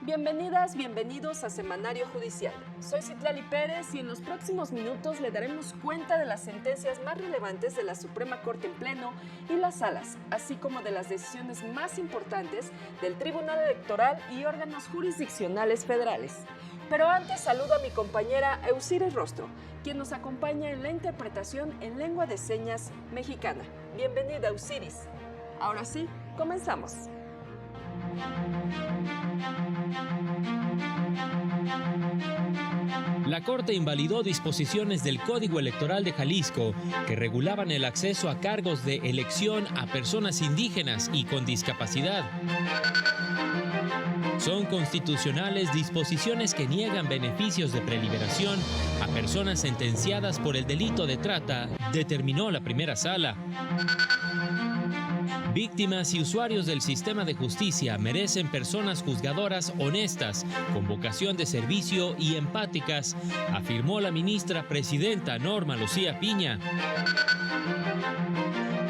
Bienvenidas, bienvenidos a Semanario Judicial. Soy Citlali Pérez y en los próximos minutos le daremos cuenta de las sentencias más relevantes de la Suprema Corte en Pleno y las salas, así como de las decisiones más importantes del Tribunal Electoral y órganos jurisdiccionales federales. Pero antes saludo a mi compañera Eusiris Rostro, quien nos acompaña en la interpretación en lengua de señas mexicana. Bienvenida, Eusiris. Ahora sí, comenzamos. La Corte invalidó disposiciones del Código Electoral de Jalisco que regulaban el acceso a cargos de elección a personas indígenas y con discapacidad. Son constitucionales disposiciones que niegan beneficios de preliberación a personas sentenciadas por el delito de trata, determinó la primera sala. Víctimas y usuarios del sistema de justicia merecen personas juzgadoras honestas, con vocación de servicio y empáticas, afirmó la ministra presidenta Norma Lucía Piña.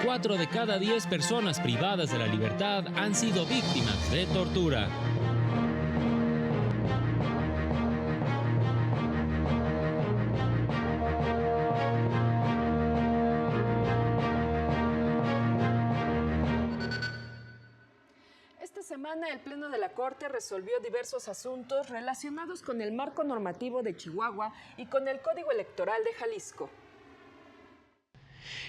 4 de cada 10 personas privadas de la libertad han sido víctimas de tortura. El Pleno de la Corte resolvió diversos asuntos relacionados con el marco normativo de Chihuahua y con el Código Electoral de Jalisco.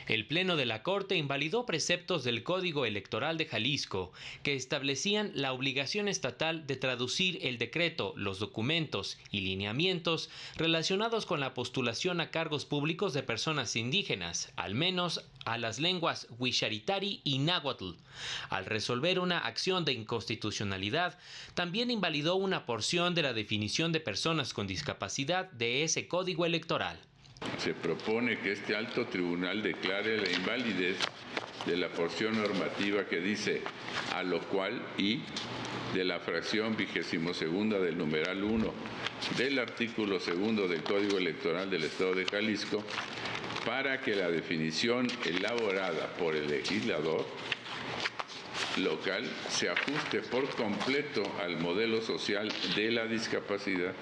El Pleno de la Corte invalidó preceptos del Código Electoral de Jalisco que establecían la obligación estatal de traducir el decreto, los documentos y lineamientos relacionados con la postulación a cargos públicos de personas indígenas, al menos a las lenguas Huixaritari y Náhuatl. Al resolver una acción de inconstitucionalidad, también invalidó una porción de la definición de personas con discapacidad de ese Código Electoral. Se propone que este alto tribunal declare la invalidez de la porción normativa que dice a lo cual y de la fracción 22ª del numeral 1 del artículo 2 del Código Electoral del Estado de Jalisco para que la definición elaborada por el legislador local se ajuste por completo al modelo social de la discapacidad.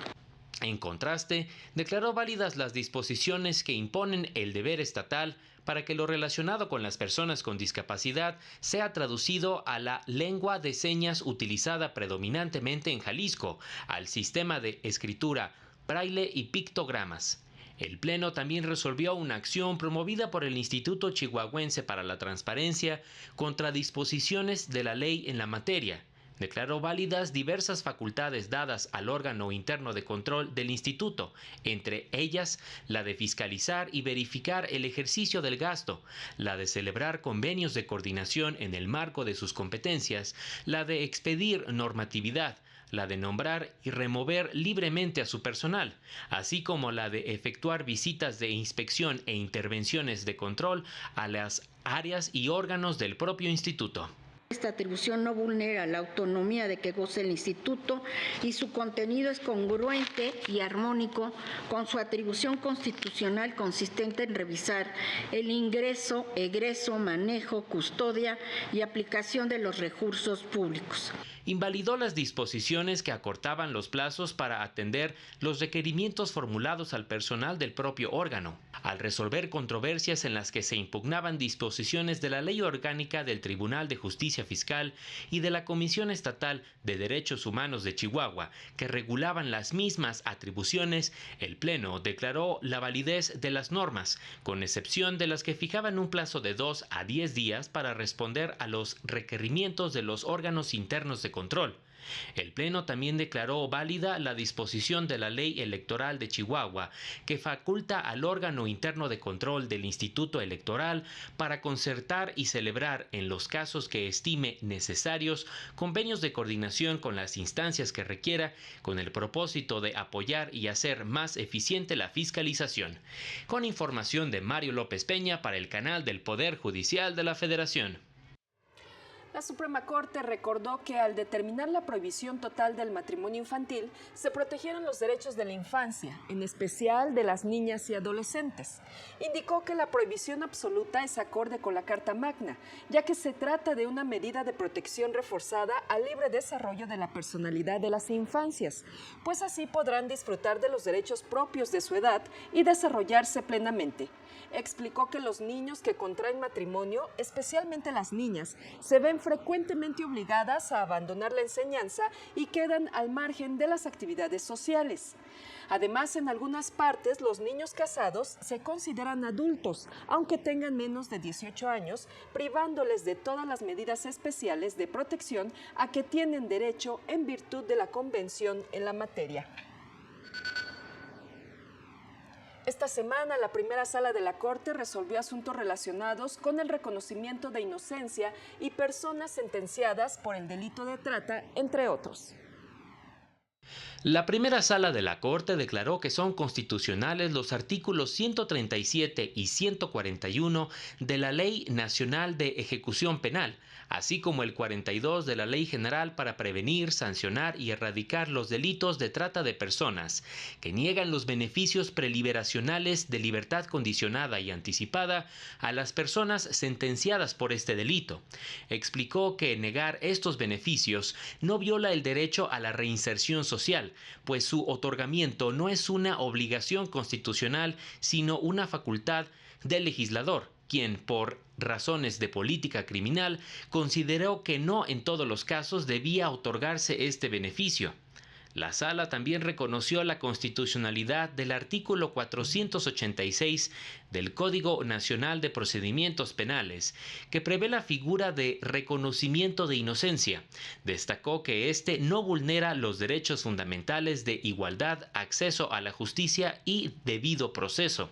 En contraste, declaró válidas las disposiciones que imponen el deber estatal para que lo relacionado con las personas con discapacidad sea traducido a la lengua de señas utilizada predominantemente en Jalisco, al sistema de escritura, braille y pictogramas. El Pleno también resolvió una acción promovida por el Instituto Chihuahuense para la Transparencia contra disposiciones de la ley en la materia. Declaró válidas diversas facultades dadas al órgano interno de control del instituto, entre ellas la de fiscalizar y verificar el ejercicio del gasto, la de celebrar convenios de coordinación en el marco de sus competencias, la de expedir normatividad, la de nombrar y remover libremente a su personal, así como la de efectuar visitas de inspección e intervenciones de control a las áreas y órganos del propio instituto. Esta atribución no vulnera la autonomía de que goce el instituto y su contenido es congruente y armónico con su atribución constitucional consistente en revisar el ingreso, egreso, manejo, custodia y aplicación de los recursos públicos. Invalidó las disposiciones que acortaban los plazos para atender los requerimientos formulados al personal del propio órgano, al resolver controversias en las que se impugnaban disposiciones de la Ley Orgánica del Tribunal de Justicia Fiscal y de la Comisión Estatal de Derechos Humanos de Chihuahua, que regulaban las mismas atribuciones. El Pleno declaró la validez de las normas, con excepción de las que fijaban un plazo de 2 a 10 días para responder a los requerimientos de los órganos internos de control. El Pleno también declaró válida la disposición de la Ley Electoral de Chihuahua que faculta al órgano interno de control del Instituto Electoral para concertar y celebrar, en los casos que estime necesarios, convenios de coordinación con las instancias que requiera, con el propósito de apoyar y hacer más eficiente la fiscalización. Con información de Mario López Peña para el canal del Poder Judicial de la Federación. La Suprema Corte recordó que al determinar la prohibición total del matrimonio infantil, se protegieron los derechos de la infancia, en especial de las niñas y adolescentes. Indicó que la prohibición absoluta es acorde con la Carta Magna, ya que se trata de una medida de protección reforzada al libre desarrollo de la personalidad de las infancias, pues así podrán disfrutar de los derechos propios de su edad y desarrollarse plenamente. Explicó que los niños que contraen matrimonio, especialmente las niñas, se ven frecuentemente obligadas a abandonar la enseñanza y quedan al margen de las actividades sociales. Además, en algunas partes, los niños casados se consideran adultos, aunque tengan menos de 18 años, privándoles de todas las medidas especiales de protección a que tienen derecho en virtud de la Convención en la materia. Esta semana, la primera sala de la Corte resolvió asuntos relacionados con el reconocimiento de inocencia y personas sentenciadas por el delito de trata, entre otros. La primera sala de la Corte declaró que son constitucionales los artículos 137 y 141 de la Ley Nacional de Ejecución Penal, así como el 42 de la Ley General para prevenir, sancionar y erradicar los delitos de trata de personas, que niegan los beneficios preliberacionales de libertad condicionada y anticipada a las personas sentenciadas por este delito. Explicó que negar estos beneficios no viola el derecho a la reinserción social, pues su otorgamiento no es una obligación constitucional, sino una facultad del legislador, quien, por razones de política criminal, consideró que no en todos los casos debía otorgarse este beneficio. La Sala también reconoció la constitucionalidad del artículo 486 del Código Nacional de Procedimientos Penales, que prevé la figura de reconocimiento de inocencia. Destacó que este no vulnera los derechos fundamentales de igualdad, acceso a la justicia y debido proceso.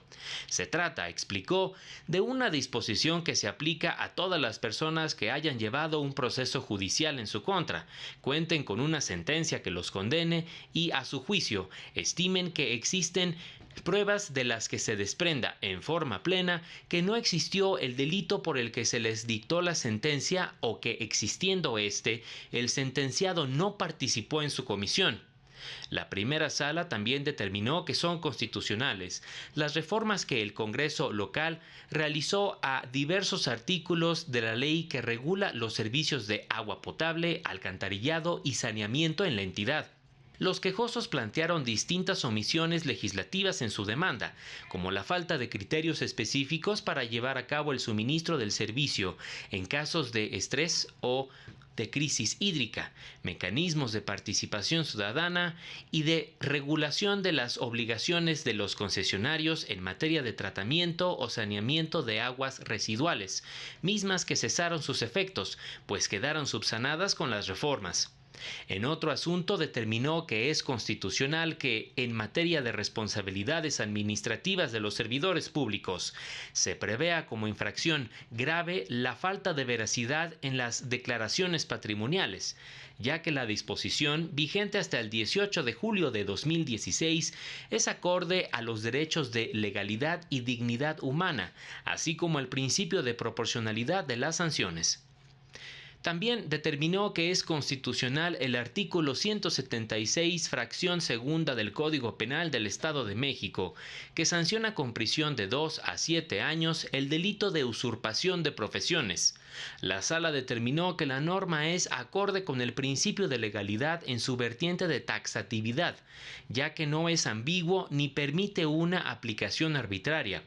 Se trata, explicó, de una disposición que se aplica a todas las personas que hayan llevado un proceso judicial en su contra, cuenten con una sentencia que los condene y, a su juicio, estimen que existen pruebas de las que se desprenda en forma plena que no existió el delito por el que se les dictó la sentencia o que, existiendo este, el sentenciado no participó en su comisión. La primera sala también determinó que son constitucionales las reformas que el Congreso local realizó a diversos artículos de la ley que regula los servicios de agua potable, alcantarillado y saneamiento en la entidad. Los quejosos plantearon distintas omisiones legislativas en su demanda, como la falta de criterios específicos para llevar a cabo el suministro del servicio en casos de estrés o de crisis hídrica, mecanismos de participación ciudadana y de regulación de las obligaciones de los concesionarios en materia de tratamiento o saneamiento de aguas residuales, mismas que cesaron sus efectos, pues quedaron subsanadas con las reformas. En otro asunto, determinó que es constitucional que, en materia de responsabilidades administrativas de los servidores públicos, se prevea como infracción grave la falta de veracidad en las declaraciones patrimoniales, ya que la disposición, vigente hasta el 18 de julio de 2016, es acorde a los derechos de legalidad y dignidad humana, así como el principio de proporcionalidad de las sanciones. También determinó que es constitucional el artículo 176, fracción segunda del Código Penal del Estado de México, que sanciona con prisión de 2 a 7 años el delito de usurpación de profesiones. La Sala determinó que la norma es acorde con el principio de legalidad en su vertiente de taxatividad, ya que no es ambiguo ni permite una aplicación arbitraria.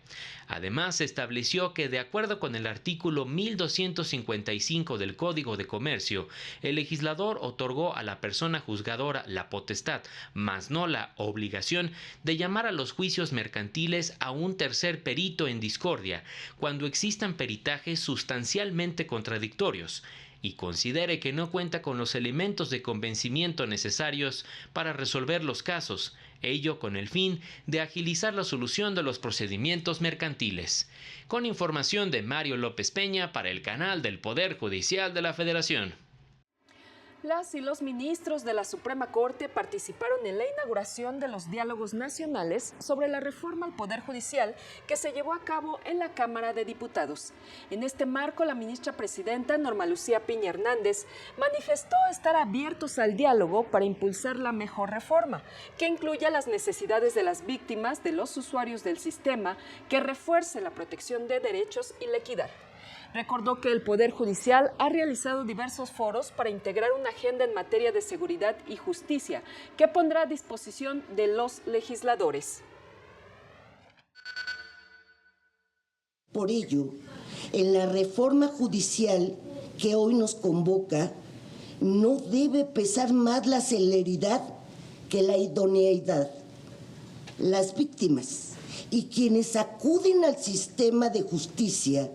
Además, se estableció que, de acuerdo con el artículo 1255 del Código de Comercio, el legislador otorgó a la persona juzgadora la potestad, mas no la obligación, de llamar a los juicios mercantiles a un tercer perito en discordia, cuando existan peritajes sustancialmente contradictorios, y considere que no cuenta con los elementos de convencimiento necesarios para resolver los casos, ello con el fin de agilizar la solución de los procedimientos mercantiles. Con información de Mario López Peña para el canal del Poder Judicial de la Federación. Las y los ministros de la Suprema Corte participaron en la inauguración de los diálogos nacionales sobre la reforma al Poder Judicial que se llevó a cabo en la Cámara de Diputados. En este marco, la ministra presidenta Norma Lucía Piña Hernández manifestó estar abiertos al diálogo para impulsar la mejor reforma, que incluya las necesidades de las víctimas, de los usuarios del sistema, que refuerce la protección de derechos y la equidad. Recordó que el Poder Judicial ha realizado diversos foros para integrar una agenda en materia de seguridad y justicia que pondrá a disposición de los legisladores. Por ello, en la reforma judicial que hoy nos convoca, no debe pesar más la celeridad que la idoneidad. Las víctimas y quienes acuden al sistema de justicia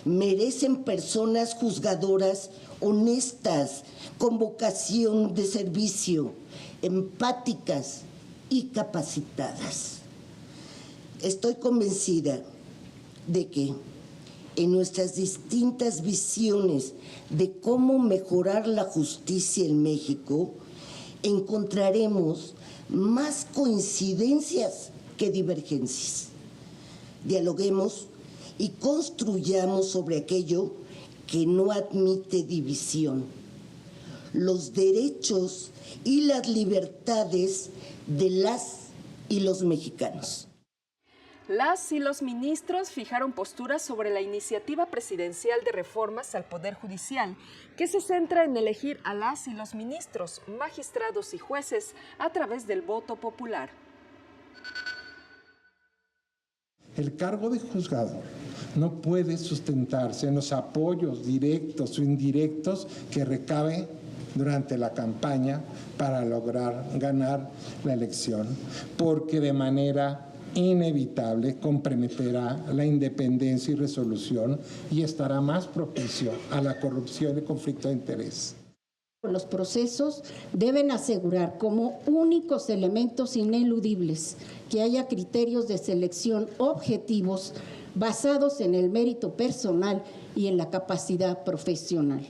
merecen personas juzgadoras honestas, con vocación de servicio, empáticas y capacitadas. Estoy convencida de que en nuestras distintas visiones de cómo mejorar la justicia en México, encontraremos más coincidencias que divergencias. Dialoguemos y construyamos sobre aquello que no admite división, los derechos y las libertades de las y los mexicanos. Las y los ministros fijaron posturas sobre la iniciativa presidencial de reformas al Poder Judicial, que se centra en elegir a las y los ministros, magistrados y jueces a través del voto popular. El cargo de juzgador no puede sustentarse en los apoyos directos o indirectos que recabe durante la campaña para lograr ganar la elección, porque de manera inevitable comprometerá la independencia y resolución y estará más propicio a la corrupción y conflicto de interés. Los procesos deben asegurar como únicos elementos ineludibles que haya criterios de selección objetivos basados en el mérito personal y en la capacidad profesional.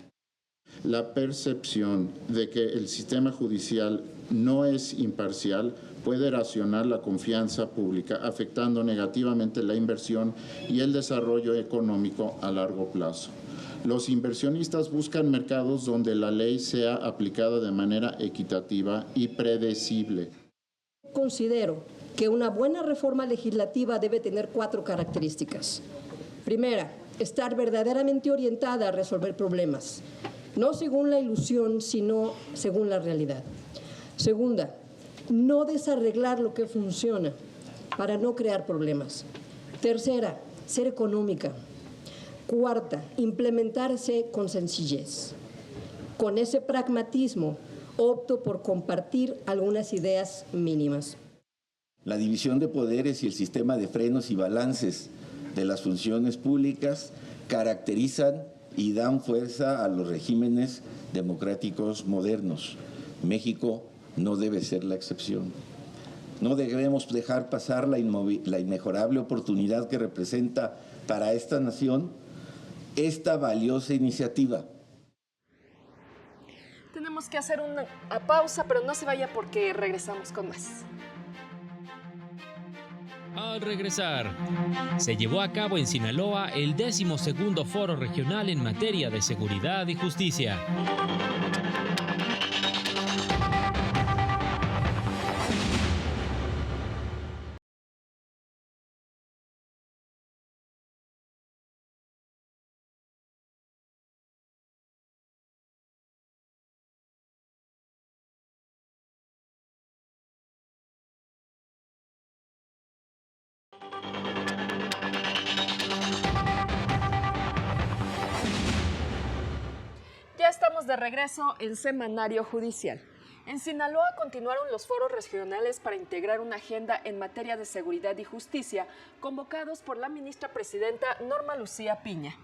La percepción de que el sistema judicial no es imparcial puede erosionar la confianza pública, afectando negativamente la inversión y el desarrollo económico a largo plazo. Los inversionistas buscan mercados donde la ley sea aplicada de manera equitativa y predecible. Considero que una buena reforma legislativa debe tener 4 características. Primera, estar verdaderamente orientada a resolver problemas, no según la ilusión, sino según la realidad. Segunda, no desarreglar lo que funciona para no crear problemas. Tercera, ser económica. Cuarta, implementarse con sencillez. Con ese pragmatismo, opto por compartir algunas ideas mínimas. La división de poderes y el sistema de frenos y balances de las funciones públicas caracterizan y dan fuerza a los regímenes democráticos modernos. México no debe ser la excepción. No debemos dejar pasar la inmejorable oportunidad que representa para esta nación esta valiosa iniciativa. Tenemos que hacer una pausa, pero no se vaya porque regresamos con más. Al regresar, se llevó a cabo en Sinaloa el 12º Foro Regional en materia de seguridad y justicia. Ya estamos de regreso en Semanario Judicial. En Sinaloa continuaron los foros regionales para integrar una agenda en materia de seguridad y justicia, convocados por la ministra presidenta Norma Lucía Piña.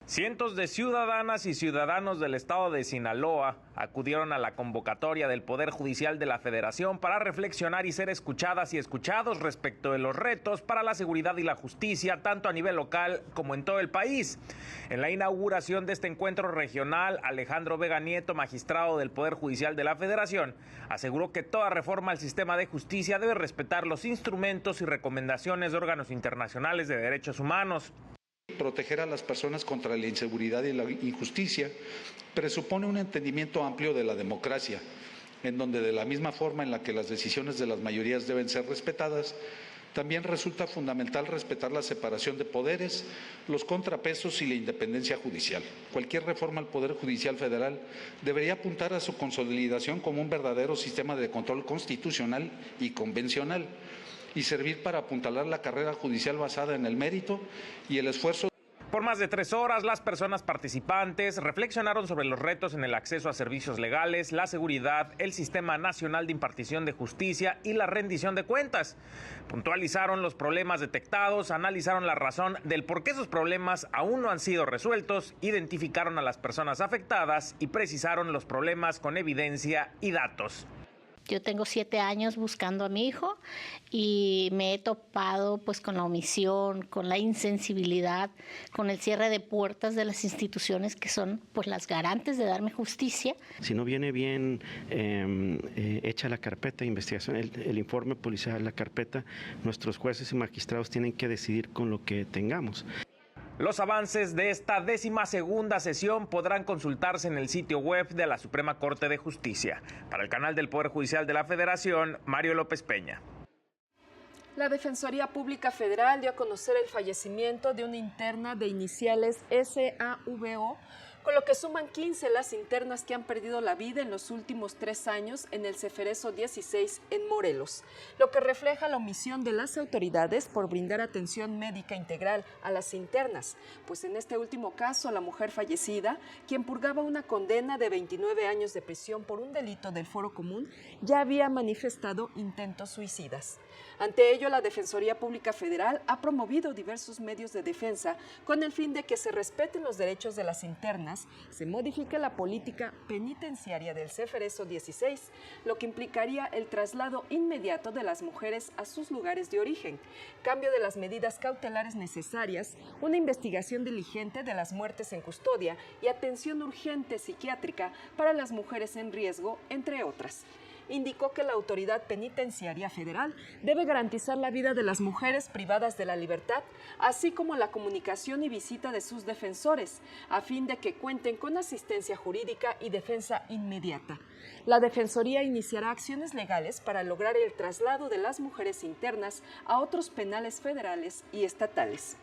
Cientos de ciudadanas y ciudadanos del estado de Sinaloa acudieron a la convocatoria del Poder Judicial de la Federación para reflexionar y ser escuchadas y escuchados respecto de los retos para la seguridad y la justicia, tanto a nivel local como en todo el país. En la inauguración de este encuentro regional, Alejandro Vega Nieto, magistrado del Poder Judicial de la Federación, aseguró que toda reforma al sistema de justicia debe respetar los instrumentos y recomendaciones de órganos internacionales de derechos humanos. Proteger a las personas contra la inseguridad y la injusticia presupone un entendimiento amplio de la democracia, en donde de la misma forma en la que las decisiones de las mayorías deben ser respetadas, también resulta fundamental respetar la separación de poderes, los contrapesos y la independencia judicial. Cualquier reforma al Poder Judicial Federal debería apuntar a su consolidación como un verdadero sistema de control constitucional y convencional, y servir para apuntalar la carrera judicial basada en el mérito y el esfuerzo. Por más de 3 horas, las personas participantes reflexionaron sobre los retos en el acceso a servicios legales, la seguridad, el Sistema Nacional de Impartición de Justicia y la rendición de cuentas. Puntualizaron los problemas detectados, analizaron la razón del por qué esos problemas aún no han sido resueltos, identificaron a las personas afectadas y precisaron los problemas con evidencia y datos. Yo tengo 7 años buscando a mi hijo y me he topado pues con la omisión, con la insensibilidad, con el cierre de puertas de las instituciones que son pues las garantes de darme justicia. Si no viene bien hecha la carpeta de investigación, el informe policial, la carpeta, nuestros jueces y magistrados tienen que decidir con lo que tengamos. Los avances de esta 12ª sesión podrán consultarse en el sitio web de la Suprema Corte de Justicia. Para el canal del Poder Judicial de la Federación, Mario López Peña. La Defensoría Pública Federal dio a conocer el fallecimiento de una interna de iniciales SAVO, con lo que suman 15 las internas que han perdido la vida en los últimos 3 años en el Ceferezo 16 en Morelos, lo que refleja la omisión de las autoridades por brindar atención médica integral a las internas, pues en este último caso la mujer fallecida, quien purgaba una condena de 29 años de prisión por un delito del Foro Común, ya había manifestado intentos suicidas. Ante ello, la Defensoría Pública Federal ha promovido diversos medios de defensa con el fin de que se respeten los derechos de las internas, se modifique la política penitenciaria del Ceferezo 16, lo que implicaría el traslado inmediato de las mujeres a sus lugares de origen, cambio de las medidas cautelares necesarias, una investigación diligente de las muertes en custodia y atención urgente psiquiátrica para las mujeres en riesgo, entre otras. Indicó que la autoridad penitenciaria federal debe garantizar la vida de las mujeres privadas de la libertad, así como la comunicación y visita de sus defensores, a fin de que cuenten con asistencia jurídica y defensa inmediata. La Defensoría iniciará acciones legales para lograr el traslado de las mujeres internas a otros penales federales y estatales.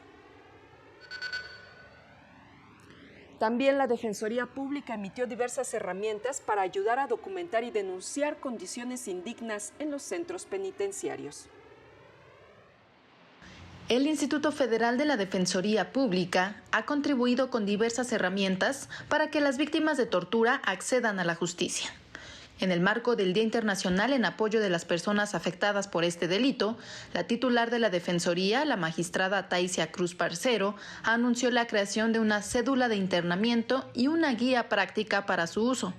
También la Defensoría Pública emitió diversas herramientas para ayudar a documentar y denunciar condiciones indignas en los centros penitenciarios. El Instituto Federal de la Defensoría Pública ha contribuido con diversas herramientas para que las víctimas de tortura accedan a la justicia. En el marco del Día Internacional en apoyo de las personas afectadas por este delito, la titular de la Defensoría, la magistrada Taisia Cruz Parcero, anunció la creación de una cédula de internamiento y una guía práctica para su uso.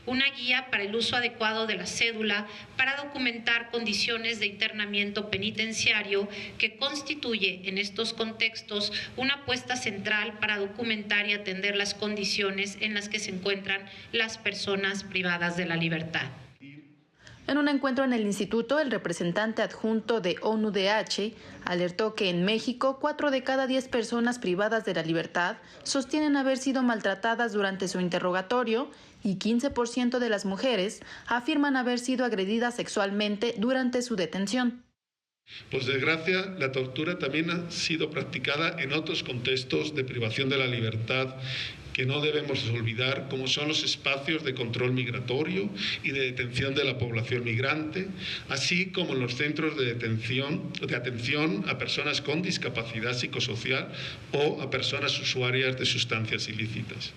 Una guía para el uso adecuado de la cédula para documentar condiciones de internamiento penitenciario que constituye en estos contextos una apuesta central para documentar y atender las condiciones en las que se encuentran las personas privadas de la libertad. En un encuentro en el instituto, el representante adjunto de ONU-DH alertó que en México 4 de cada 10 personas privadas de la libertad sostienen haber sido maltratadas durante su interrogatorio y 15% de las mujeres afirman haber sido agredidas sexualmente durante su detención. Por desgracia, la tortura también ha sido practicada en otros contextos de privación de la libertad que no debemos olvidar, como son los espacios de control migratorio y de detención de la población migrante, así como en los centros de atención a personas con discapacidad psicosocial o a personas usuarias de sustancias ilícitas.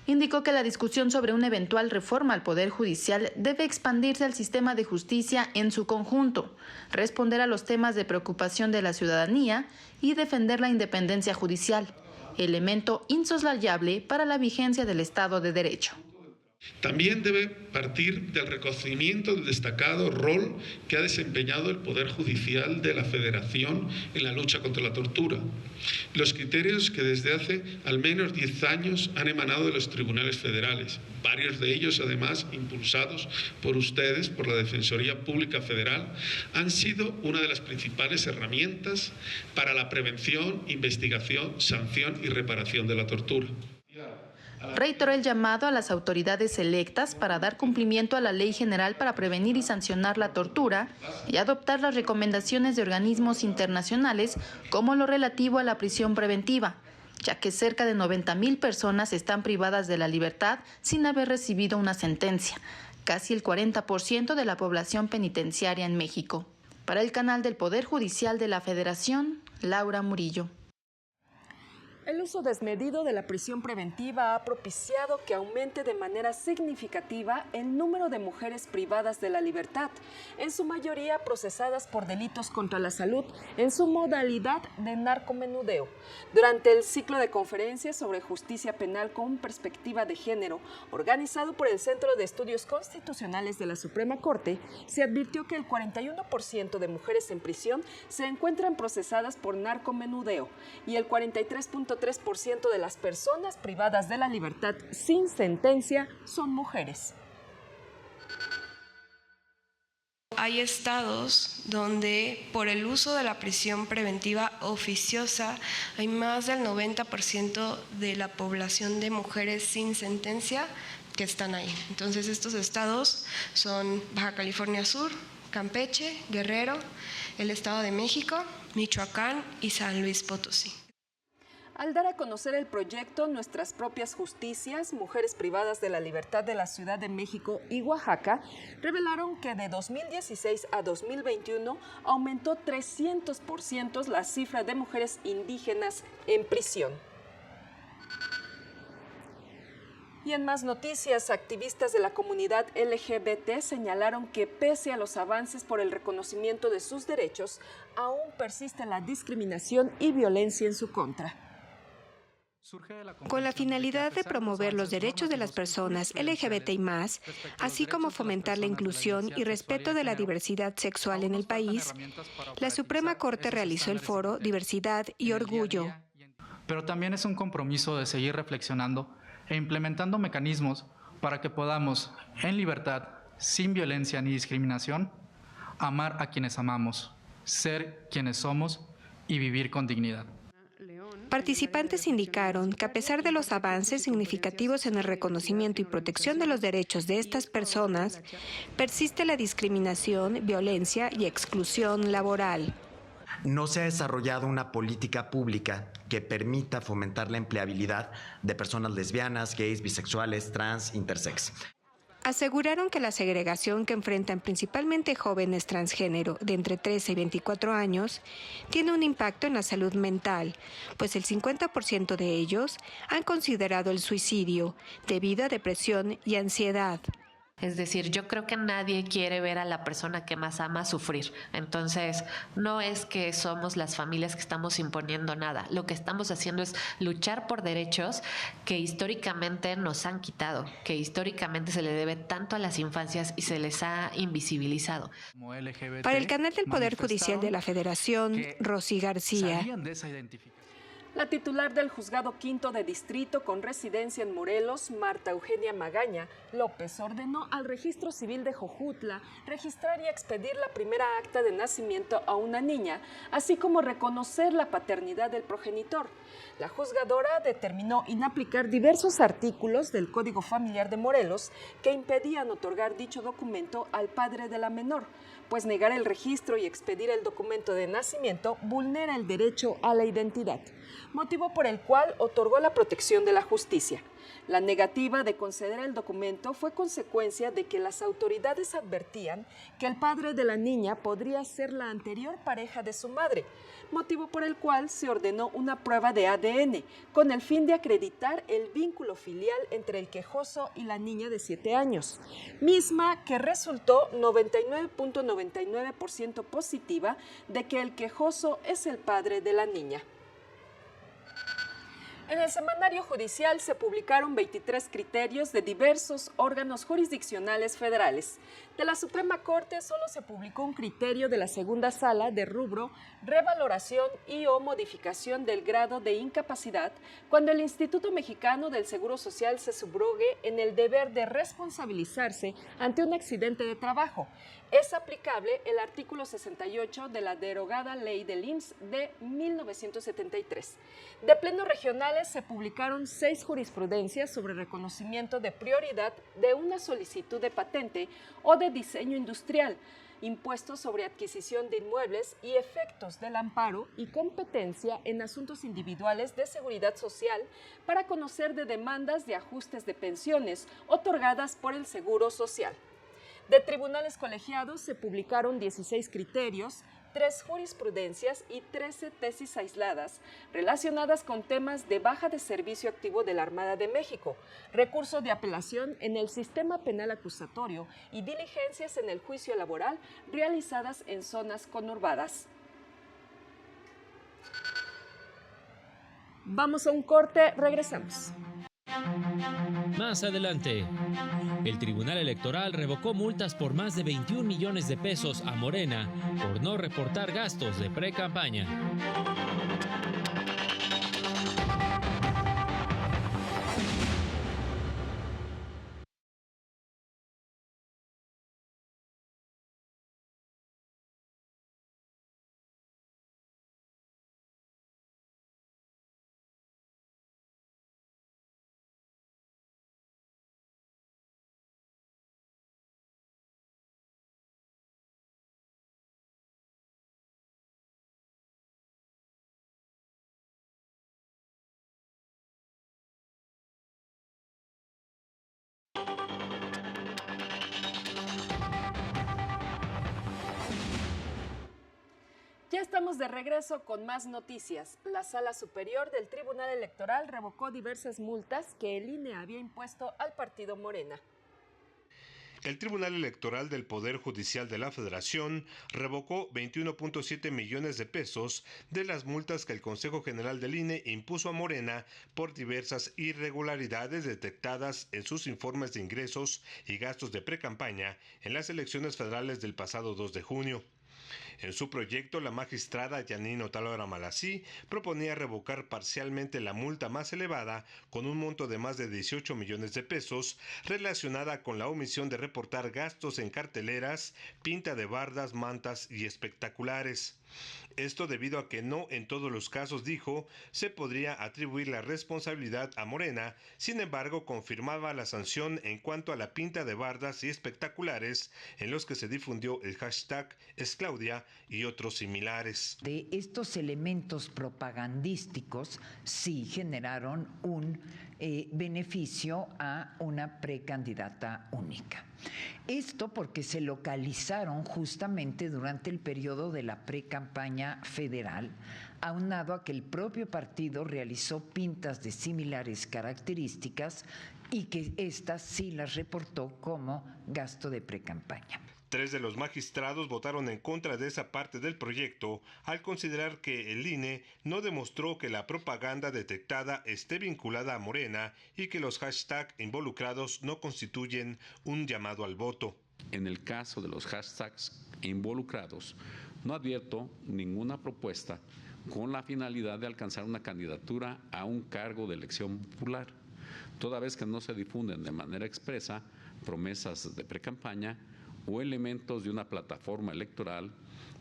Indicó que la discusión sobre una eventual reforma al Poder Judicial debe expandirse al sistema de justicia en su conjunto, responder a los temas de preocupación de la ciudadanía y defender la independencia judicial. elemento insoslayable para la vigencia del Estado de Derecho. También debe partir del reconocimiento del destacado rol que ha desempeñado el Poder Judicial de la Federación en la lucha contra la tortura. Los criterios que desde hace al menos 10 años han emanado de los tribunales federales, varios de ellos además impulsados por ustedes, por la Defensoría Pública Federal, han sido una de las principales herramientas para la prevención, investigación, sanción y reparación de la tortura. Reiteró el llamado a las autoridades electas para dar cumplimiento a la Ley General para prevenir y sancionar la tortura y adoptar las recomendaciones de organismos internacionales como lo relativo a la prisión preventiva, ya que cerca de 90,000 personas están privadas de la libertad sin haber recibido una sentencia, casi el 40% de la población penitenciaria en México. Para el canal del Poder Judicial de la Federación, Laura Murillo. El uso desmedido de la prisión preventiva ha propiciado que aumente de manera significativa el número de mujeres privadas de la libertad, en su mayoría procesadas por delitos contra la salud en su modalidad de narcomenudeo. Durante el ciclo de conferencias sobre justicia penal con perspectiva de género, organizado por el Centro de Estudios Constitucionales de la Suprema Corte, se advirtió que el 41% de mujeres en prisión se encuentran procesadas por narcomenudeo y el 43.3% de las personas privadas de la libertad sin sentencia son mujeres. Hay estados donde por el uso de la prisión preventiva oficiosa hay más del 90% de la población de mujeres sin sentencia que están ahí. Entonces estos estados son Baja California Sur, Campeche, Guerrero, el Estado de México, Michoacán y San Luis Potosí. Al dar a conocer el proyecto Nuestras Propias Justicias, mujeres privadas de la libertad de la Ciudad de México y Oaxaca, revelaron que de 2016 a 2021 aumentó 300% la cifra de mujeres indígenas en prisión. Y en más noticias, activistas de la comunidad LGBT señalaron que pese a los avances por el reconocimiento de sus derechos, aún persiste la discriminación y violencia en su contra. Con la finalidad de promover los derechos de las personas LGBTI+, así como fomentar la inclusión y respeto de la diversidad sexual en el país, la Suprema Corte realizó el foro Diversidad y Orgullo. Pero también es un compromiso de seguir reflexionando e implementando mecanismos para que podamos, en libertad, sin violencia ni discriminación, amar a quienes amamos, ser quienes somos y vivir con dignidad. Participantes indicaron que a pesar de los avances significativos en el reconocimiento y protección de los derechos de estas personas, persiste la discriminación, violencia y exclusión laboral. No se ha desarrollado una política pública que permita fomentar la empleabilidad de personas lesbianas, gays, bisexuales, trans, intersex. Aseguraron que la segregación que enfrentan principalmente jóvenes transgénero de entre 13 y 24 años tiene un impacto en la salud mental, pues el 50% de ellos han considerado el suicidio debido a depresión y ansiedad. Es decir, yo creo que nadie quiere ver a la persona que más ama sufrir. Entonces, no es que somos las familias que estamos imponiendo nada. Lo que estamos haciendo es luchar por derechos que históricamente nos han quitado, que históricamente se le debe tanto a las infancias y se les ha invisibilizado. Para el canal del Poder Judicial de la Federación, Rosy García. La titular del Juzgado Quinto de Distrito con residencia en Morelos, Marta Eugenia Magaña López, ordenó al Registro Civil de Jojutla registrar y expedir la primera acta de nacimiento a una niña, así como reconocer la paternidad del progenitor. La juzgadora determinó inaplicar diversos artículos del Código Familiar de Morelos que impedían otorgar dicho documento al padre de la menor, pues negar el registro y expedir el documento de nacimiento vulnera el derecho a la identidad, motivo por el cual otorgó la protección de la justicia. La negativa de conceder el documento fue consecuencia de que las autoridades advertían que el padre de la niña podría ser la anterior pareja de su madre, motivo por el cual se ordenó una prueba de ADN con el fin de acreditar el vínculo filial entre el quejoso y la niña de 7 años, misma que resultó 99.99% positiva de que el quejoso es el padre de la niña. En el semanario judicial se publicaron 23 criterios de diversos órganos jurisdiccionales federales. De la Suprema Corte solo se publicó un criterio de la segunda sala de rubro revaloración y o modificación del grado de incapacidad cuando el Instituto Mexicano del Seguro Social se subrogue en el deber de responsabilizarse ante un accidente de trabajo. Es aplicable el artículo 68 de la derogada ley del IMSS de 1973. De plenos regionales se publicaron 6 jurisprudencias sobre reconocimiento de prioridad de una solicitud de patente o de diseño industrial, impuestos sobre adquisición de inmuebles y efectos del amparo y competencia en asuntos individuales de seguridad social para conocer de demandas de ajustes de pensiones otorgadas por el Seguro Social. De tribunales colegiados se publicaron 16 criterios, 3 jurisprudencias y 13 tesis aisladas relacionadas con temas de baja de servicio activo de la Armada de México, recurso de apelación en el sistema penal acusatorio y diligencias en el juicio laboral realizadas en zonas conurbadas. Vamos a un corte, regresamos. Más adelante, el Tribunal Electoral revocó multas por más de 21 millones de pesos a Morena por no reportar gastos de pre-campaña. Ya estamos de regreso con más noticias. La Sala Superior del Tribunal Electoral revocó diversas multas que el INE había impuesto al partido Morena. El Tribunal Electoral del Poder Judicial de la Federación revocó 21.7 millones de pesos de las multas que el Consejo General del INE impuso a Morena por diversas irregularidades detectadas en sus informes de ingresos y gastos de precampaña en las elecciones federales del pasado 2 de junio. En su proyecto, la magistrada Yanine Otalora Malací proponía revocar parcialmente la multa más elevada con un monto de más de 18 millones de pesos relacionada con la omisión de reportar gastos en carteleras, pinta de bardas, mantas y espectaculares. Esto debido a que no en todos los casos, dijo, se podría atribuir la responsabilidad a Morena, sin embargo confirmaba la sanción en cuanto a la pinta de bardas y espectaculares en los que se difundió el hashtag #esclaudia y otros similares. De estos elementos propagandísticos sí generaron un beneficio a una precandidata única. Esto porque se localizaron justamente durante el periodo de la precampaña federal, aunado a que el propio partido realizó pintas de similares características y que estas sí las reportó como gasto de precampaña. 3 de los magistrados votaron en contra de esa parte del proyecto al considerar que el INE no demostró que la propaganda detectada esté vinculada a Morena y que los hashtags involucrados no constituyen un llamado al voto. En el caso de los hashtags involucrados, no advierto ninguna propuesta con la finalidad de alcanzar una candidatura a un cargo de elección popular, toda vez que no se difunden de manera expresa promesas de precampaña o elementos de una plataforma electoral,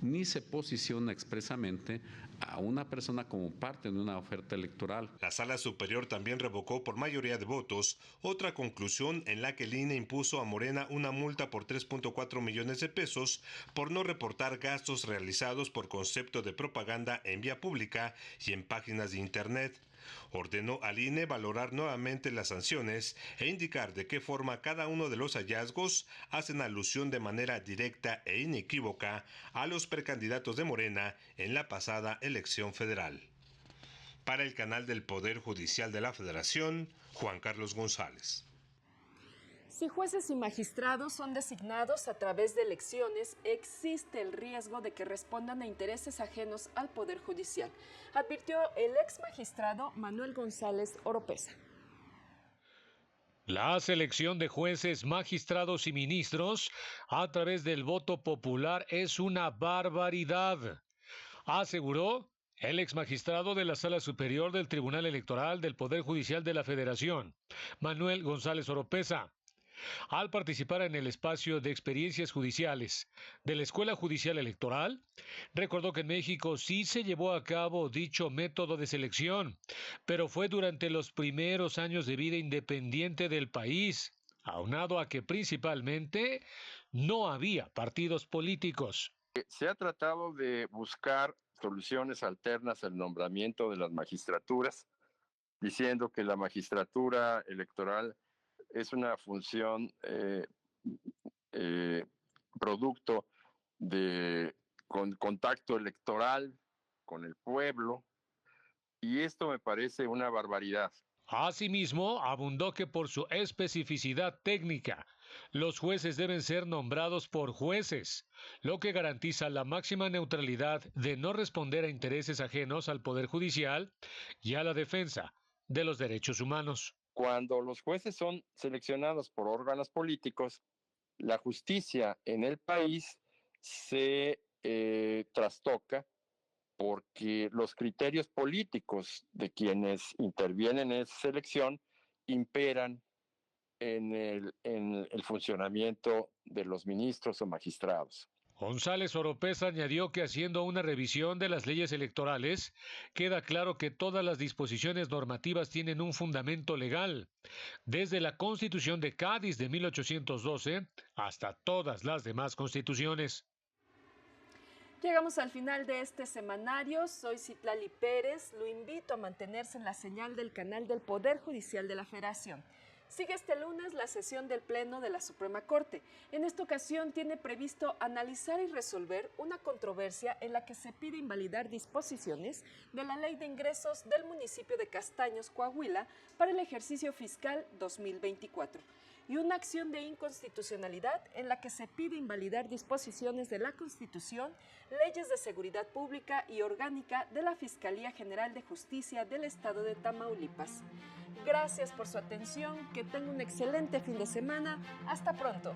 ni se posiciona expresamente a una persona como parte de una oferta electoral. La Sala Superior también revocó por mayoría de votos otra conclusión en la que el INE impuso a Morena una multa por 3.4 millones de pesos por no reportar gastos realizados por concepto de propaganda en vía pública y en páginas de Internet. Ordenó al INE valorar nuevamente las sanciones e indicar de qué forma cada uno de los hallazgos hacen alusión de manera directa e inequívoca a los precandidatos de Morena en la pasada elección federal. Para el canal del Poder Judicial de la Federación, Juan Carlos González. Si jueces y magistrados son designados a través de elecciones, existe el riesgo de que respondan a intereses ajenos al Poder Judicial, advirtió el ex magistrado Manuel González Oropesa. La selección de jueces, magistrados y ministros a través del voto popular es una barbaridad, aseguró el ex magistrado de la Sala Superior del Tribunal Electoral del Poder Judicial de la Federación, Manuel González Oropesa, al participar en el espacio de experiencias judiciales de la Escuela Judicial Electoral. Recordó que en México sí se llevó a cabo dicho método de selección, pero fue durante los primeros años de vida independiente del país, aunado a que principalmente no había partidos políticos. Se ha tratado de buscar soluciones alternas al nombramiento de las magistraturas, diciendo que la magistratura electoral es una función producto de contacto electoral con el pueblo, y esto me parece una barbaridad. Asimismo, abundó que por su especificidad técnica, los jueces deben ser nombrados por jueces, lo que garantiza la máxima neutralidad de no responder a intereses ajenos al Poder Judicial y a la defensa de los derechos humanos. Cuando los jueces son seleccionados por órganos políticos, la justicia en el país se trastoca porque los criterios políticos de quienes intervienen en esa selección imperan en el funcionamiento de los ministros o magistrados. González Oropesa añadió que haciendo una revisión de las leyes electorales, queda claro que todas las disposiciones normativas tienen un fundamento legal, desde la Constitución de Cádiz de 1812 hasta todas las demás constituciones. Llegamos al final de este semanario. Soy Citlali Pérez. Lo invito a mantenerse en la señal del canal del Poder Judicial de la Federación. Sigue este lunes la sesión del Pleno de la Suprema Corte. En esta ocasión tiene previsto analizar y resolver una controversia en la que se pide invalidar disposiciones de la Ley de Ingresos del municipio de Castaños, Coahuila, para el ejercicio fiscal 2024. Y una acción de inconstitucionalidad en la que se pide invalidar disposiciones de la Constitución, leyes de seguridad pública y orgánica de la Fiscalía General de Justicia del Estado de Tamaulipas. Gracias por su atención, que tenga un excelente fin de semana. Hasta pronto.